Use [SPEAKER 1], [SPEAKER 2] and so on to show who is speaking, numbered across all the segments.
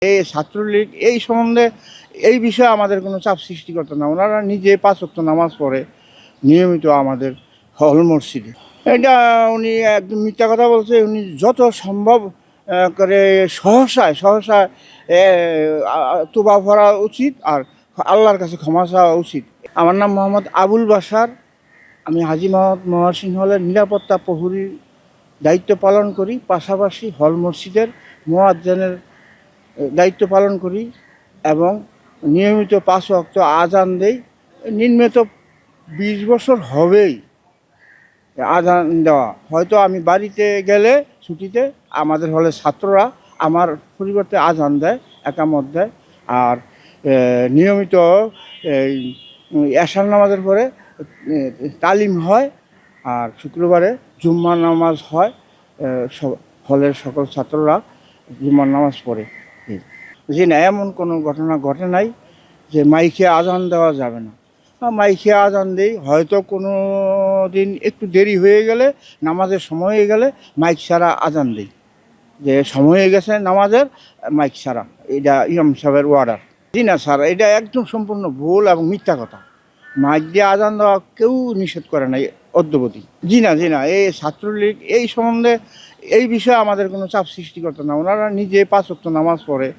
[SPEAKER 1] এই ছাত্রলীগ এই সম্বন্ধে এই বিষয়ে আমাদের কোনো চাপ সৃষ্টি করতো না। ওনারা নিজে ৫ ওয়াক্ত নামাজ পড়ে নিয়মিত আমাদের হল মসজিদে। এটা উনি একদম মিথ্যা কথা বলছে। উনি যত সম্ভব করে সহসায় তোবা ভরা উচিত আর আল্লাহর কাছে ক্ষমা চাওয়া উচিত। আমার নাম মোহাম্মদ আবুল বাশার। আমি হাজী মোহাম্মদ মহসিন হলের নিরাপত্তা প্রহরীর দায়িত্ব পালন করি, পাশাপাশি হল মসজিদের মুয়াজ্জিনের দায়িত্ব পালন করি এবং নিয়মিত ৫ ওয়াক্ত আজান দেই। নিম্নত ২০ বছর হবেই আজান দেওয়া। হয়তো আমি বাড়িতে গেলে ছুটিতে আমাদের হলে ছাত্ররা আমার পরিবর্তে আজান দেয়, একামত দেয়। আর নিয়মিত এই এশার নামাজের পরে তালিম হয়, আর শুক্রবারে জুম্মার নামাজ হয়। হলের সকল ছাত্ররা জুম্মার নামাজ পড়ে। জি না, এমন কোনো ঘটনা ঘটে নাই যে মাইকে আজান দেওয়া যাবে না। মাইকে আজান দেই, হয়তো কোনো দিন একটু দেরি হয়ে গেলে, নামাজের সময় হয়ে গেলে মাইক ছাড়া আজান দিই, যে সময় হয়ে গেছে নামাজের, মাইক ছাড়া। এটা ইমাম সাহেবের অর্ডার। জি না স্যার, এটা একদম সম্পূর্ণ ভুল এবং মিথ্যা কথা। মাইক দিয়ে আজান দেওয়া কেউ নিষেধ করে নাই অদ্যবধি। জি না, এই ছাত্রলীগ এই সম্বন্ধে এই বিষয়ে আমাদের কোনো চাপ সৃষ্টি করতো না। ওনারা নিজে ৫ ওয়াক্ত নামাজ পড়ে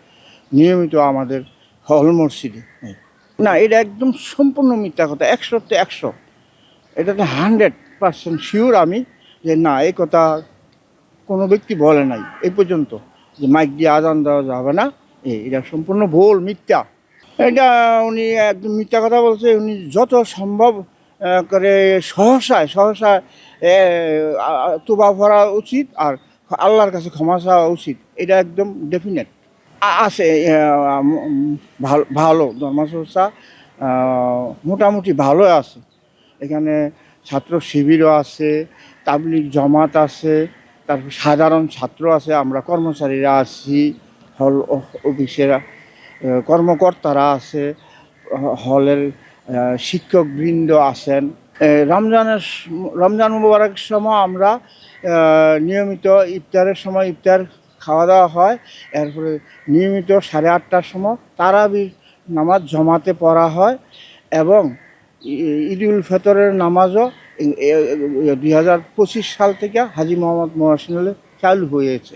[SPEAKER 1] নিয়মিত আমাদের হল মসজিদে। না, এটা একদম সম্পূর্ণ মিথ্যা কথা, ১০০তে ১০০। এটাতে 100% শিওর আমি যে না, এই কথা কোনো ব্যক্তি বলে নাই এই পর্যন্ত যে মাইক দিয়ে আজান দেওয়া যাবে না। এটা সম্পূর্ণ ভুল, মিথ্যা। এটা উনি একদম মিথ্যা কথা বলছে। উনি যত সম্ভব করে সহসায় তোবা ভরা উচিত আর আল্লাহর কাছে ক্ষমা চাওয়া উচিত। এটা একদম ডেফিনেট আছে। ভালো ধর্মচর্চা মোটামুটি ভালো আছে। এখানে ছাত্র শিবিরও আছে, তাবলিগ জমাত আছে, তারপর সাধারণ ছাত্র আছে, আমরা কর্মচারীরা আছি, হল অফিসের কর্মকর্তারা আছে, হলের শিক্ষকবৃন্দ আছেন। রমজান মুবারকের সময় আমরা নিয়মিত ইফতারের সময় ইফতার খাওয়া দাওয়া হয়। এরপরে নিয়মিত 8:30টার সময় তারাবির নামাজ জমাতে পড়া হয় এবং ঈদুল ফিতরের নামাজও 2025 সাল থেকে হাজী মোহাম্মদ মহসিন হলে চালু হয়েছে।